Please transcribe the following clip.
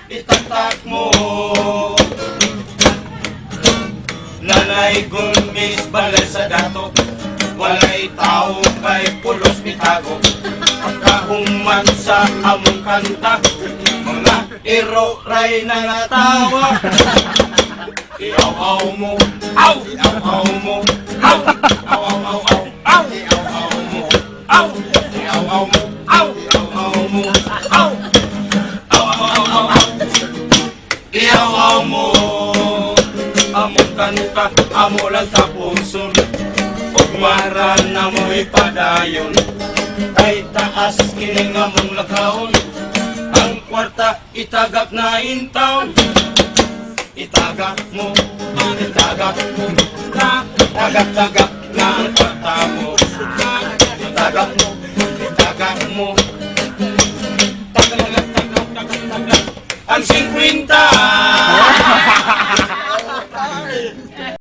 Itatak mo. Nanay gumis balay sa dato, walay tao kay pulos bitago. Pagkahuman sa among kanta, mga iro ray nangatawa. Iaw-aw mo, aw! Iaw-aw mo, aw! Aw-aw-aw, aw! Aw! Iaw-aw mo, aw! Iaw-aw mo, aw! Iaw-aw mo, aw! Aw-aw-aw, aw! Iaw-aw mo, among kanta, amo lang tapuson. Ugmaran na mo'y padayon, ay taas kining among lakaon. Ang kwarta itagak na intaw. Itagak mo, itagak mo, na tagak-tagak na ang kwarta mo. Itagak mo, itagak mo, tagak-tagak, tagak-tagak ang 50.